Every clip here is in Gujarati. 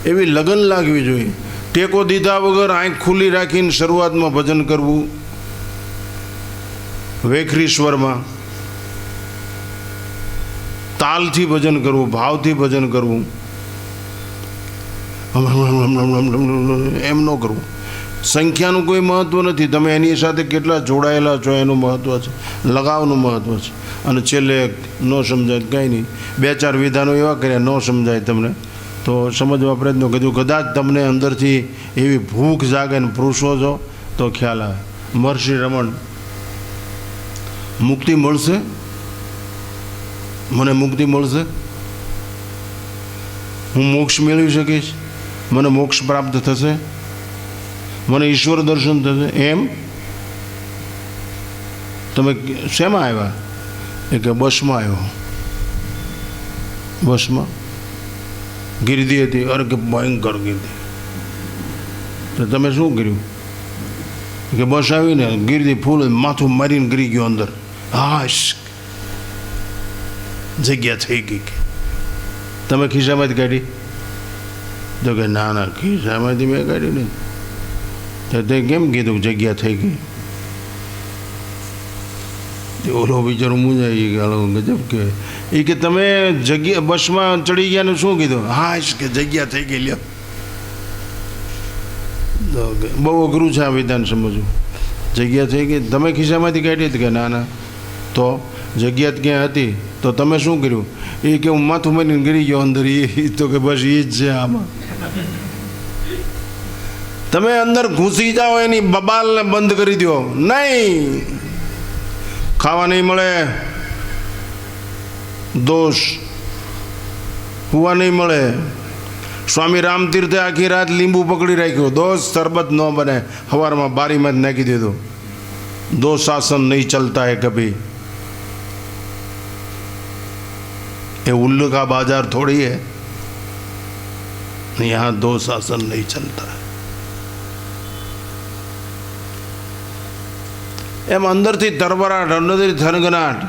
એવી લગન લાગવી જોઈએ. ટેકો દીધા વગર આંખ ખુલ્લી રાખીને શરૂઆતમાં ભજન કરવું, વેખરી સ્વરમાં તાલથી ભજન કરવું, ભાવથી ભજન કરવું, એમ ન કરવું. સંખ્યાનું કોઈ મહત્વ નથી, તમે એની સાથે કેટલા જોડાયેલા છો એનું મહત્વ છે, લગાવનું મહત્વ છે. અને છેલ્લે ન સમજાય કંઈ નહીં, 2-4 વિધાનો એવા કર્યા ન સમજાય તમને તો સમજવા પ્રયત્ન કીધું. કદાચ તમને અંદરથી એવી ભૂખ જાગે ને પુરુષો છો તો ખ્યાલ આવે. મહર્ષિ રમણ, મુક્તિ મળશે, મને મુક્તિ મળશે, હું મોક્ષ મેળવી શકીશ, મને મોક્ષ પ્રાપ્ત થશે, મને ઈશ્વર દર્શન થશે, એમ તમે શેમાં આવ્યા? એ કે બસમાં આવ્યો. બસમાં ગીર્દી હતી, અરે કે ભયંકર ગીર્દી. તો તમે શું કર્યું? કે બસ આવીને ગીર્દી ફૂલ માથું મારીને ગરી ગયો અંદર. હાશ, જગ્યા થઈ ગઈ. તમે ખિસ્સામાંથી કાઢી? તો કે ના ના, ખિસ્સામાંથી મેં કાઢી નહીં. તો તે કેમ કીધું જગ્યા થઈ ગઈ? ઓલો બિચારો મૂંઝાઈ ગયો, ગજબ કે એ કે તમે જગ્યા બસમાં ચડી ગયા ને શું કીધું? હા, કે જગ્યા થઈ ગઈ. લ્યો, બહુ અઘરું છે આ વિધાન સમજવું. જગ્યા થઈ ગઈ, તમે ખિસ્સામાંથી કાઢી હતી? કે ના ના. તો જગ્યા ક્યાં હતી? તો તમે શું કર્યું? એ કે હું માથું મારીને ગરી ગયો અંદર. એ તો કે બસ એ જ છે આમાં. તમે અંદર ઘૂસી જાઓ, એની બબાલને બંધ કરી દો. નહીં, ખાવા નહીં મળે, દોષ, હુવા નહીં મળે. સ્વામી રામતીર્થે આખી રાત લીંબુ પકડી રાખ્યું, દોષ શરબત ન બને, સવારમાં બારીમાં જ નાખી દીધું. દો શાસન નહીં ચલતા હે કભી. ये उल्लू का बाजार थोड़ी है, यहाँ दो शासन नहीं चलता है. એમ અંદરથી તરબરાટ, અંદરથી થનગનાટ.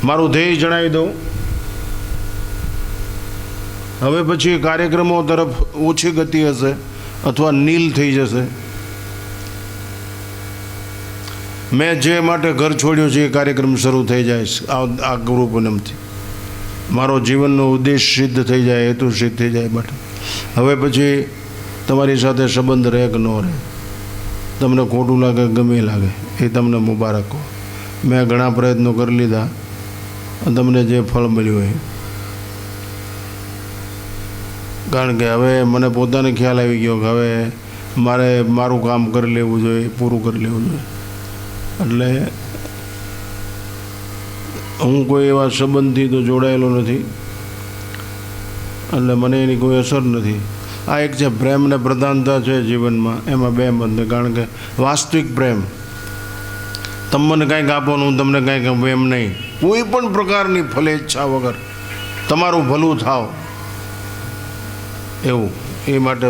મારું ધ્યેય જણાવી દઉં. હવે પછી કાર્યક્રમો તરફ ઓછી ગતિ હશે અથવા નીલ થઈ જશે. મેં જે માટે ઘર છોડ્યું છે એ કાર્યક્રમ શરૂ થઈ જાય આ ગુરુ પૂનમથી. મારો જીવનનો ઉદ્દેશ સિદ્ધ થઈ જાય, હેતુ સિદ્ધ થઈ જાય માટે હવે પછી તમારી સાથે સંબંધ રહે કે ન રહે, તમને ખોટું લાગે ગમે લાગે, એ તમને મુબારક હો. મેં ઘણા પ્રયત્નો કરી લીધા, તમને જે ફળ મળ્યું હોય. કારણ કે હવે મને પોતાને ખ્યાલ આવી ગયો કે હવે મારે મારું કામ કરી લેવું જોઈએ, પૂરું કરી લેવું જોઈએ. એટલે હું કોઈ એવા સંબંધથી તો જોડાયેલો નથી, એટલે મને એની કોઈ અસર નથી. આ એક છે પ્રેમ ને પ્રધાનતા છે જીવનમાં, એમાં બે બંધ. કારણ કે વાસ્તવિક પ્રેમ, તમે મને કાંઈક આપો ને હું તમને કાંઈક આપું એમ નહીં. કોઈ પણ પ્રકારની ફલેચ્છા વગર તમારું ભલું થાવ એવું. એ માટે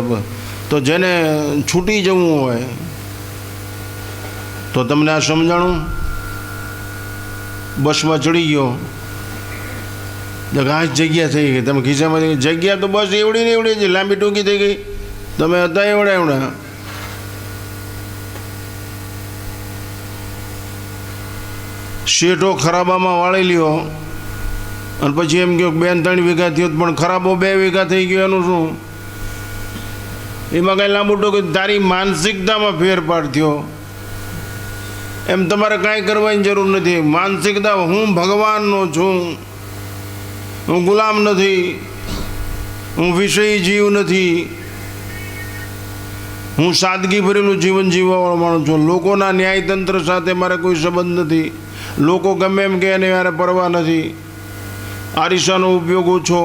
તો જેને છૂટી જવું હોય તો તમને આ સમજાણું. બસમાં ચડી ગયો, આ જગ્યા થઈ ગઈ, તમે ખિસ્સામાં જગ્યા તો બસ એવડી ને એવડી છે, લાંબી ટૂંકી થઈ ગઈ. તમે હતા એવડા એવડા. શેઠો ખરાબામાં વાળી લ્યો અને પછી એમ કહો 2-3 વીઘા થયો, પણ ખરાબો 2 વીઘા થઈ ગયો, એનું શું? એમાં કાંઈ લાંબુ ટૂંકું, તારી માનસિકતામાં ફેરફાર થયો. એમ તમારે કાંઈ કરવાની જરૂર નથી. માનસિકતા, હું ભગવાનનો છું, હું ગુલામ નથી, હું વિષયી જીવ નથી, હું સાદગી ભરેલું જીવન જીવવાવાળો માણસ છું. લોકોના ન્યાયતંત્ર સાથે મારે કોઈ સંબંધ નથી. લોકો ગમે એમ કે એને મારે પરવા નથી. આરીસાનો ઉપયોગ ઓછો,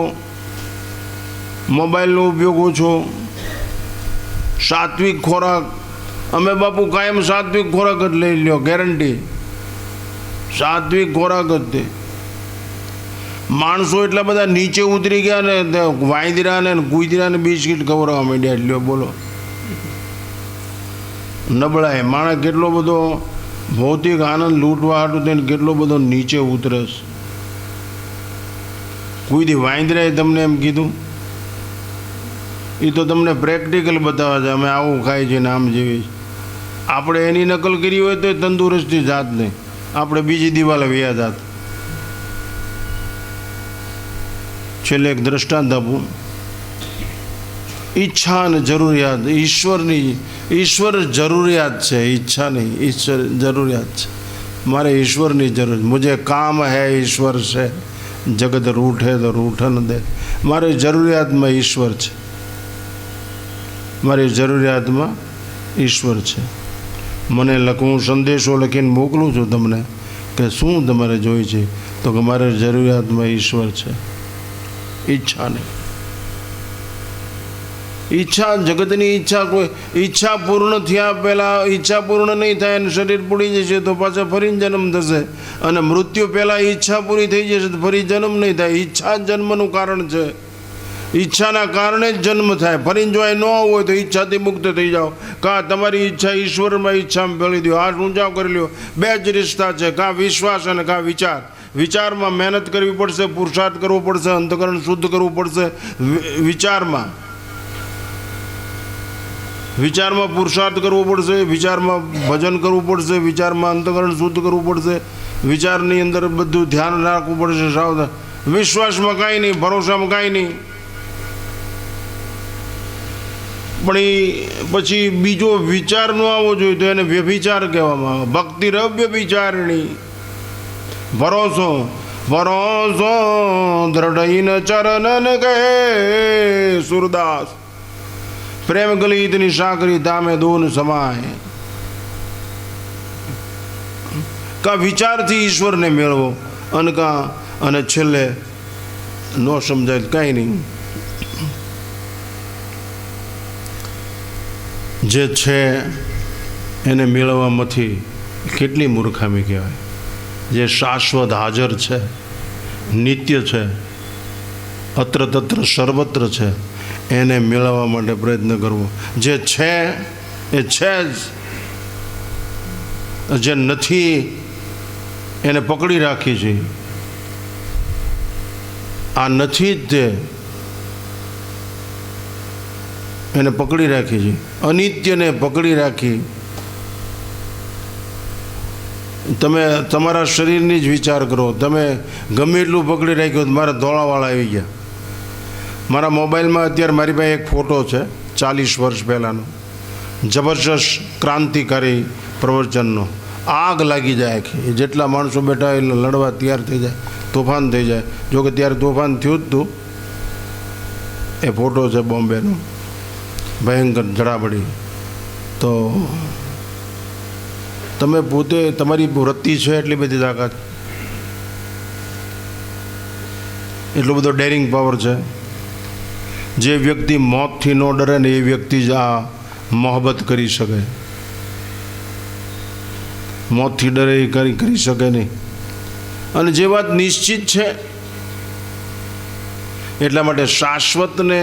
મોબાઈલનો ઉપયોગ ઓછો, સાત્વિક ખોરાક. અમે બાપુ કાયમ સાત્વિક ખોરાક જ લઈ લ્યો, ગેરંટી. સાત્વિક ખોરાક જ તે. માણસો એટલા બધા નીચે ઉતરી ગયા ને, વાંદરાને કુતરાને બિસ્કીટ ખવડાવવા માંડ્યા. લ્યો બોલો, નબળાય. માણસ કેટલો બધો ભૌતિક આનંદ લૂંટવા હાટું થઈને કેટલો બધો નીચે ઉતરે છે. કોઈથી વાંદરાએ તમને એમ કીધું એ તો તમને પ્રેક્ટિકલ બતાવે છે, અમે આવું ખાઈ છીએ ને આમ જેવી. આપણે એની નકલ કરી હોય તો તંદુરસ્તી જાત નહીં, આપણે બીજી દિવાલે વ્યા જાત. છેલ્લે એક દ્રષ્ટાંત આપું. ઈચ્છા અને જરૂરિયાત, ઈશ્વર જરૂરિયાત છે, ઈચ્છા નહીં. ઈશ્વર જરૂરિયાત છે. મારે ઈશ્વરની જરૂર, મુझे કામ હૈ ઈશ્વર છે, જગત રૂઠે તો રૂઠન દે. મારી જરૂરિયાતમાં ઈશ્વર છે, મારી જરૂરિયાતમાં ઈશ્વર છે. મને લખું, સંદેશો લખીને મોકલું છું તમને કે શું તમારે જોઈએ છે, તો કે મારે જરૂરિયાતમાં ઈશ્વર છે, ઈચ્છા નહીં. ઈચ્છા, જગતની ઈચ્છા, કોઈ ઈચ્છા પૂર્ણ થયા પહેલાં ઈચ્છા પૂર્ણ નહીં થાય અને શરીર પૂરી જશે તો પાછા ફરીને જન્મ થશે, અને મૃત્યુ પહેલાં ઈચ્છા પૂરી થઈ જશે તો ફરી જન્મ નહીં થાય. ઈચ્છા જન્મનું કારણ છે, ઈચ્છાના કારણે જ જન્મ થાય. ફરીને જો એ ન આવવું હોય તો ઈચ્છાથી મુક્ત થઈ જાઓ. કાં તમારી ઈચ્છા ઈશ્વરમાં ઈચ્છામાં ભેળી દો, હાથ ઊંચા કરી લો. બે જ રિશ્તા છે, કાં વિશ્વાસ અને કાં વિચાર. વિચારમાં મહેનત કરવી પડશે, પુરુષાર્થ કરવો પડશે, અંતકરણ શુદ્ધ કરવું પડશે. વિચારમાં પુરુષાર્થ કરવો પડશે, વિચારમાં ભજન કરવું પડશે, વિચારમાં અંતકરણ શુદ્ધ કરવું પડશે, વિચારની અંદર બધું ધ્યાન રાખવું પડશે. સાવધાન. વિશ્વાસમાં કાંઈ નહીં, ભરોસામાં કાંઈ નહીં. પણ એ પછી બીજો વિચાર ન આવવો જોઈએ તો એને વ્યભિચાર કહેવામાં આવે. ભક્તિ રવ્યભિચારણી. ભરોસો દ્રઢઈન ચરણન કહે સુરદાસ. પ્રેમ ગલિતની સાકરી ધામે દોન સમાય. કા વિચારથી ઈશ્વરને મેળવો અને છેલ્લે ન સમજાય કાંઈ નહીં. જે છે એને મેળવવામાંથી કેટલી મૂર્ખામી કહેવાય. જે શાશ્વત હાજર છે, નિત્ય છે, અત્ર તત્ર સર્વત્ર છે, એને મેળવવા માટે પ્રયત્ન કરવો. જે છે એ છે જ, જે નથી એને પકડી રાખી છે. આ નથી જ તે, એને પકડી રાખી છે. અનિત્યને પકડી રાખી. તમે તમારા શરીરની જ વિચાર કરો. તમે ગમે એટલું પકડી રાખ્યું, મારા ધોળાવાળા આવી ગયા. મારા મોબાઈલમાં અત્યારે મારી પાસે એક ફોટો છે 40 વર્ષ પહેલાંનો, જબરજસ્ત ક્રાંતિકારી પ્રવચનનો. આગ લાગી જાય આખી. જેટલા માણસો બેઠા એટલે લડવા તૈયાર થઈ જાય, તોફાન થઈ જાય. જોકે ત્યારે તોફાન થયું જ હતું. એ ફોટો છે બોમ્બેનો, ભયંકર ઝડાબડી. તો તમે પોતે, તમારી વૃત્તિ છે એટલી બધી તાકાત, એટલો બધો ડેરિંગ પાવર છે. જે વ્યક્તિ મોતથી ન ડરે ને એ વ્યક્તિ જ આ મોહબ્બત કરી શકે. મોતથી ડરે એ કરી શકે નહીં. અને જે વાત નિશ્ચિત છે એટલા માટે શાશ્વતને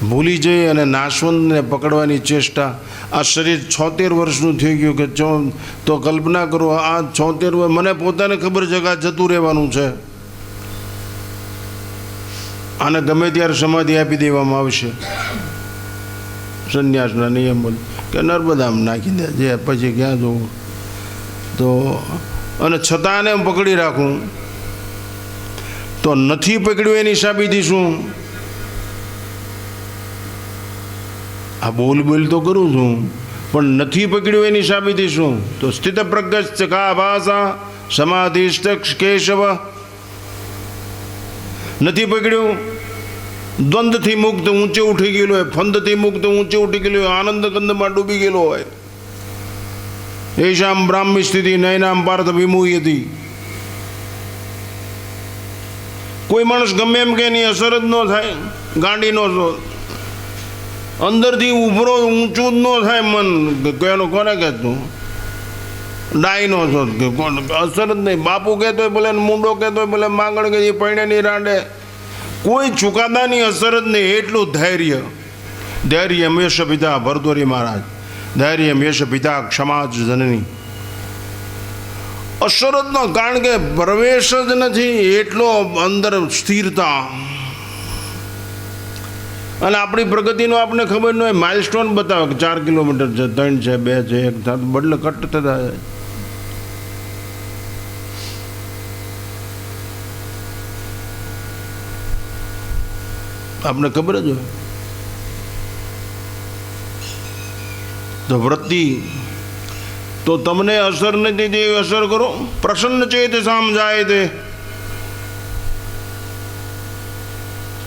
ભૂલી જઈ અને નાશવંતને પકડવાની ચેષ્ટા. આ શરીર 76 વર્ષનું થઈ ગયું કે તો કલ્પના કરો, આ 76 વર્ષ મને પોતાને ખબર છે કે આ જતું રહેવાનું છે. આને ગમે ત્યારે સમાધિ આપી દેવામાં આવશે. સંન્યાસના નિયમ કે નર્મદામાં નાખી દે, જે પછી ક્યાં જવું. તો અને છતાં એને પકડી રાખું તો નથી પકડ્યું એની સાબિતી શું? આ બોલ તો કરું છું, પણ નથી પકડ્યું એની સાબિતી શું? તો સ્થિત પ્રજ્ઞ કા ભાષા સમાધિષ્ઠ કેશવ. નથી પકડ્યું. દ્વંદથી મુક્ત ઊંચે ઉઠી ગયેલો હોય, ફંદથી મુક્ત ઊંચે ઉઠી ગયેલો હોય, આનંદ કંદમાં ડૂબી ગયેલો હોય. એશામ બ્રાહ્મી સ્થિતિ નયનામ પાર્થ વિમુહ્યતી. કોઈ માણસ ગમે એમ કે એની અસર જ ન થાય. ગાંડીનો અંદરથી ઉભરો ઊંચું જ ન થાય મન. એનો કોને કહેતું? ડાયનો છો કે અસર જ નહીં. બાપુ કહેતો હોય ભલે, મૂંડો કહેતો હોય ભલે, માંગણ કે પૈણેની રાંડે, કોઈ ચુકાદાની અસર જ નહીં. એટલું ધૈર્ય. યશ પિતા ભરતોરી મહારાજ, ધૈર્ય યશ પિતા ક્ષમા જ જનની. અસર જ ન, કારણ કે પ્રવેશ જ નથી. એટલો અંદર સ્થિરતા. અને આપણી પ્રગતિનો આપણને ખબર ન હોય, માઇલસ્ટોન બતાવે કે 4 કિલોમીટર છે, 3 છે, 2 છે, 1 થાય, બદલે કટ થતા જાય. આપને ખબર જ હોય. તો વૃત્તિ તો તમને અસર નથી તે અસર કરો. પ્રસન્ન ચેત સામ જાય તે.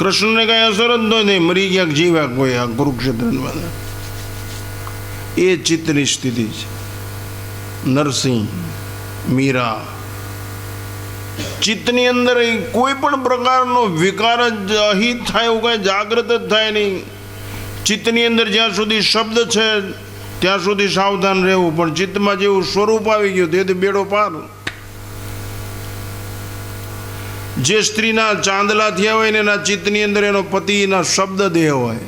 કૃષ્ણને કઈ અસર જ નથી, મરી ગયા જીવ્યા કોઈ આ કુરુક્ષેત્રમાં. એ ચિત્તની સ્થિતિ છે. નરસિંહ, મીરા, ચિત્તની અંદર કોઈ પણ પ્રકારનો વિકાર જ અહિત થાય એવું કાંઈ જાગૃત જ થાય નહીં. ચિત્તની અંદર જ્યાં સુધી શબ્દ છે ત્યાં સુધી સાવધાન રહેવું, પણ ચિત્તમાં જેવું સ્વરૂપ આવી ગયું તેથી બેડો પાર. જે સ્ત્રીના ચાંદલા થયા હોય ને એના ચિત્તની અંદર એનો પતિના શબ્દ દેહ હોય.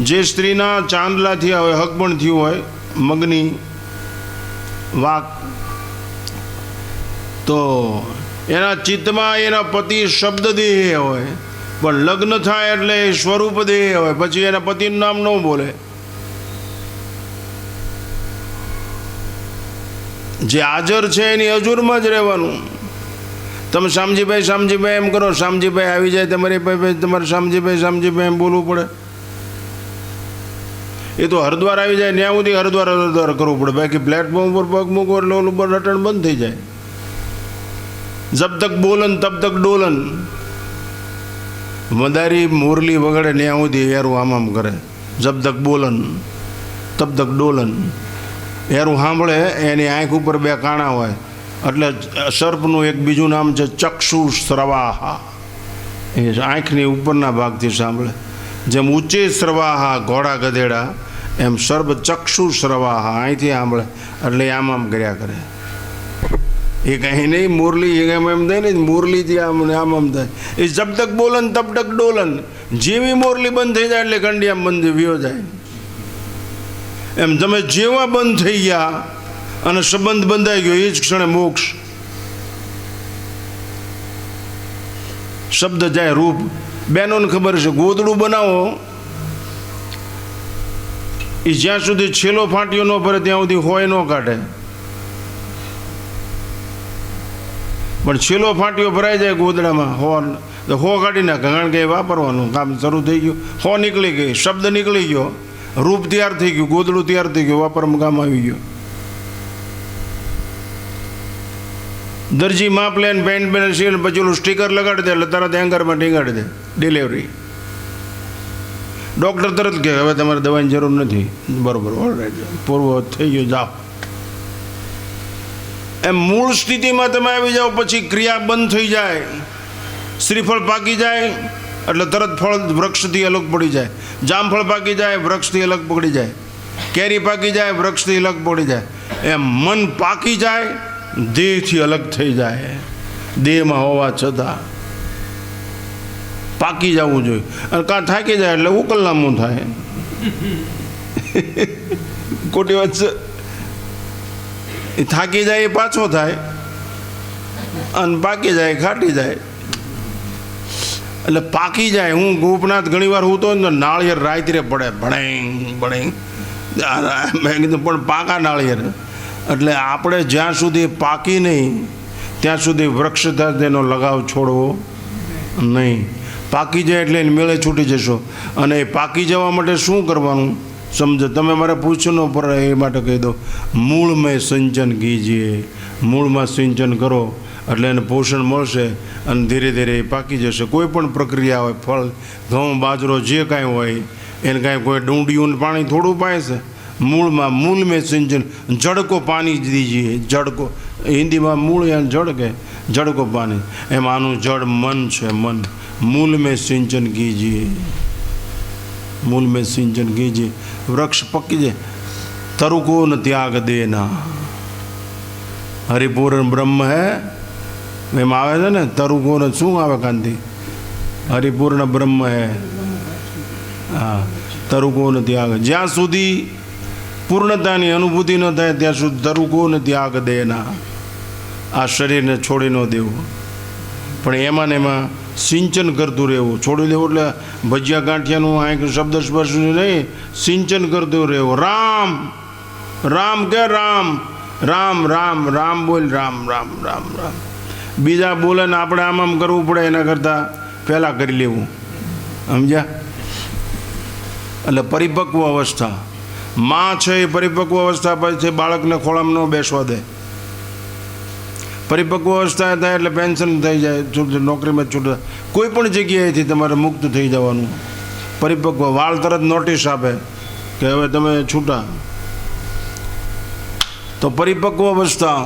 જે સ્ત્રીના ચાંદલા થયા હોય, હકબણ થયું હોય, મગની વાક, તો એના ચિત્તમાં એના પતિ શબ્દ દેહ હોય, પણ લગ્ન થાય એટલે સ્વરૂપ દેહ હોય. પછી એના પતિનું નામ ન બોલે. જે હાજર છે એની હજુરમાં જ રહેવાનું. તમે શામજીભાઈ શામજીભાઈ એમ કરો, શામજીભાઈ આવી જાય તમારી પાસે, તમારે શામજીભાઈ શામજીભાઈ એમ બોલવું પડે. એ તો હરિદ્વાર આવી જાય ત્યાં સુધી હરિદ્વાર હરિદ્વાર કરવું પડે. બાકી પ્લેટફોર્મ ઉપર પગ મૂકો એટલે ઓલું પર રટણ બંધ થઈ જાય. જબ તક બોલન તબ તક ડોલન. મદારી મોરલી વગડે ત્યાં સુધી એરું આમ આમ કરે. જબ તક બોલન તબ તક ડોલન. એરું સાંભળે એની આંખ ઉપર 2 કાણા હોય, એટલે સર્પનું એક બીજું નામ છે ચક્ષુ સ્રવાહા. એ આંખની ઉપરના ભાગથી સાંભળે. જેમ ઊંચે સ્રવાહા ઘોડા ગધેડા, એમ સર્પ ચક્ષુ સ્રવાહા અહીંથી સાંભળે, એટલે આમ આમ કર્યા કરે. એ કંઈ નહીં, મુરલી એમ એમ થાય ને, મુરલીથી આમ આમ આમ થાય. એ જબ તક બોલન તબ તક ડોલન. જેવી મોરલી બંધ થઈ જાય એટલે કંડિયા બંધ વ્યો જાય. એમ તમે જેવા બંધ થઈ ગયા અને સંબંધ બંધાઈ ગયો એ જ ક્ષણે મોક્ષ. શબ્દ જાય, રૂપ. બહેનોને ખબર છે, ગોદડું બનાવો એ જ્યાં સુધી છેલ્લો ફાંટ્યો ન ભરે ત્યાં સુધી હોય ન કાઢે. પણ છેલ્લો ફાંટ્યો ભરાઈ જાય ગોદડામાં તો હો કાઢી નાખે, કારણ કે એ વાપરવાનું કામ શરૂ થઈ ગયું. હો નીકળી ગઈ, શબ્દ નીકળી ગયો, રૂપ તૈયાર થઈ ગયું, ગોદડું તૈયાર થઈ ગયું, વાપરમાં કામ આવી ગયું. દરજી માપ લે, પેન્ટ પહેરે, સીલ, પછી ઓલું સ્ટીકર લગાડી દે એટલે તરત હેંગરમાં ટીંગાડી દે, ડિલિવરી. ડૉક્ટર તરત કહે હવે તમારે દવાની જરૂર નથી. બરાબર, ઓલરાઈટ, પૂર્વ થઈ ગયું, જાઓ. એમ મૂળ સ્થિતિમાં તમે આવી જાઓ પછી ક્રિયા બંધ થઈ જાય. શ્રીફળ પાકી જાય એટલે તરત ફળ વૃક્ષથી અલગ પડી જાય. જામફળ પાકી જાય, વૃક્ષથી અલગ પડી જાય. કેરી પાકી જાય, વૃક્ષથી અલગ પડી જાય. એમ મન પાકી જાય, દેહથી અલગ થઈ જાય. દેહમાં હોવા છતાં પાકી જવું જોઈએ. અને કાં થાકી જાય એટલે ઉકલનામું થાય. ખોટી વાત છે. એ થાકી જાય એ પાછો થાય, અને પાકી જાય ખાટી જાય. એટલે પાકી જાય. હું ગોપનાથ ઘણી વાર હું તો નાળિયેર રાત્રે પડે, ભણેંગ ભણેંગ. મેં કીધું પણ પાકા નાળિયેર. એટલે આપણે જ્યાં સુધી પાકી નહીં ત્યાં સુધી વૃક્ષ સાથે એનો લગાવ છોડવો નહીં. પાકી જાય એટલે એને મેળે છૂટી જશો. અને એ પાકી જવા માટે શું કરવાનું સમજો. તમે મારે પૂછો ન પડે એ માટે કહી દો, મૂળ મેં સિંચન કીજીએ. મૂળમાં સિંચન કરો એટલે એને પોષણ મળશે અને ધીરે ધીરે એ પાકી જશે. કોઈ પણ પ્રક્રિયા હોય, ફળ, ઘઉં, બાજરો જે કાંઈ હોય, એને કાંઈ કોઈ ડુંડિયું પાણી થોડું પાય છે. મૂળમાં મૂળ મેં સિંચન, જડ કો પાણી દીજીએ. જડ કો હિન્દીમાં મૂળ યા જડ કે જડ કો પાણી. એમ આનું જડ મન છે. મન મૂળ મેં સિંચન કીજીએ. મૂળ મેં સિંચન કીજીએ. વૃક્ષ પકી જાય. તરુકો ન ત્યાગ દેના. હરિપૂર્ણ બ્રહ્મ હે એમ આવે છે ને. તરુકો ને શું આવે કાંતિ? હરિપૂર્ણ બ્રહ્મ હે. હા, તરુકો ન ત્યાગ. જ્યાં સુધી પૂર્ણતાની અનુભૂતિ ન થાય ત્યાં સુધી તરુકો ને ત્યાગ દેના. આ શરીરને છોડી ન દેવું. પણ એમાં ને એમાં સિંચન કરતું રહેવું. છોડી દેવું એટલે ભજીયા ગાંઠિયાનું આ શબ્દ સ્પર્શ નહીં, સિંચન કરતું રહેવું. રામ રામ કે રામ રામ રામ રામ બોલ, રામ રામ રામ રામ. બીજા બોલે ને આપણે આમ કરવું પડે, એના કરતાં પહેલાં કરી લેવું. સમજ્યા? એટલે પરિપક્વ અવસ્થા માં છે એ પરિપક્વ અવસ્થા પછી બાળકને ખોળામાં ન બેસવા દે. પરિપક્વ અવસ્થા થાય એટલે પેન્શન થઈ જાય, નોકરીમાં છૂટા, કોઈ પણ જગ્યાએથી તમારે મુક્ત થઈ જવાનું. પરિપક્વ વાળ તરત નોટિસ આપે કે હવે તમે છૂટા. તો પરિપક્વ અવસ્થા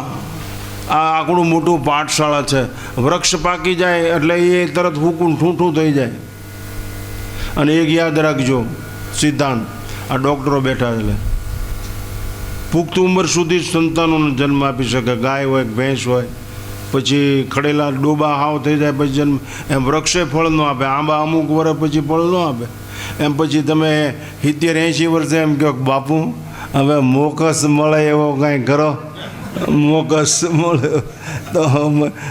આ આકડું મોટું પાઠશાળા છે. વૃક્ષ પાકી જાય એટલે એ તરત હુકું ઠૂંઠું થઈ જાય. અને એક યાદ રાખજો સિદ્ધાંત, આ ડૉક્ટરો બેઠા એટલે પુખ્ત ઉંમર સુધી જ સંતાનોને જન્મ આપી શકે. ગાય હોય કે ભેંસ હોય, પછી ખડેલા ડોબા હાવ થઈ જાય પછી જન્મ. એમ વૃક્ષે ફળ ન આપે. આંબા અમુક વર્ષ પછી ફળ ન આપે. એમ પછી તમે 70-80 વર્ષે એમ કહો બાપુ હવે મોકસ મળે એવો કાંઈ કરો, મોકસ મળે તો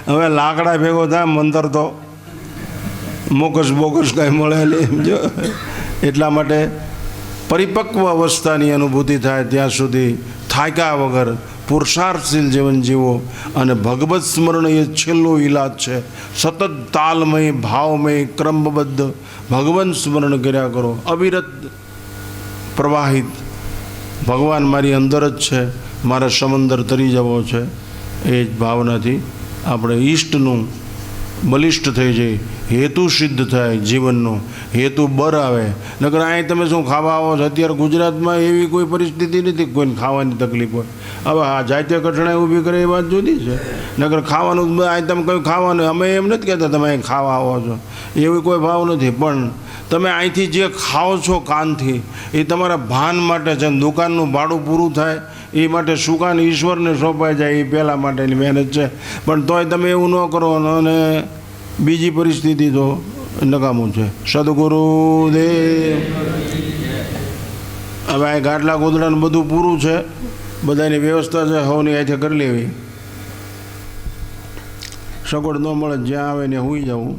હવે લાકડા ભેગો થાય મંતર તો મોકસ બોકસ કાંઈ મળે નહીં. સમજો? એટલા માટે પરિપક્વ અવસ્થાની અનુભૂતિ થાય ત્યાં સુધી થાક્યા વગર પુરુષાર્થશીલ જીવન જીવો. અને ભગવત સ્મરણ એ છેલ્લો ઈલાજ છે. સતત તાલમય ભાવમય ક્રમબદ્ધ ભગવાન સ્મરણ કર્યા કરો, અવિરત પ્રવાહિત. ભગવાન મારી અંદર જ છે, મારે સમંદર તરી જવો છે, એ જ ભાવનાથી આપણે ઈષ્ટનું બલિષ્ઠ થઈ જઈએ, હેતુ સિદ્ધ થાય, જીવનનો હેતુ બર આવે. નકર અહીં તમે શું ખાવા આવો છો? અત્યારે ગુજરાતમાં એવી કોઈ પરિસ્થિતિ નથી કોઈને ખાવાની તકલીફ હોય. હવે આ જાતે કઠણાઈ ઊભી કરે એ વાત જુદી છે. નકર ખાવાનું અહીં તમે કયું ખાવાનું, અમે એમ નથી કહેતા તમે અહીં ખાવા આવો છો, એવી કોઈ ભાવ નથી. પણ તમે અહીંથી જે ખાઓ છો કાનથી એ તમારા ભાન માટે છે. દુકાનનું ભાડું પૂરું થાય એ માટે સુકાન ઈશ્વરને સોંપાઈ જાય એ પહેલાં માટેની મહેનત છે. પણ તોય તમે એવું ન કરો અને બીજી પરિસ્થિતિ તો નકામું છે. સદગુરુદેવ. હવે આ ગાટલા ગોદડાનું બધું પૂરું છે, બધાની વ્યવસ્થા છે, સૌની અહીંથી કરી લેવી. સગવડ ન મળે જ્યાં આવે ને હોઈ જવું.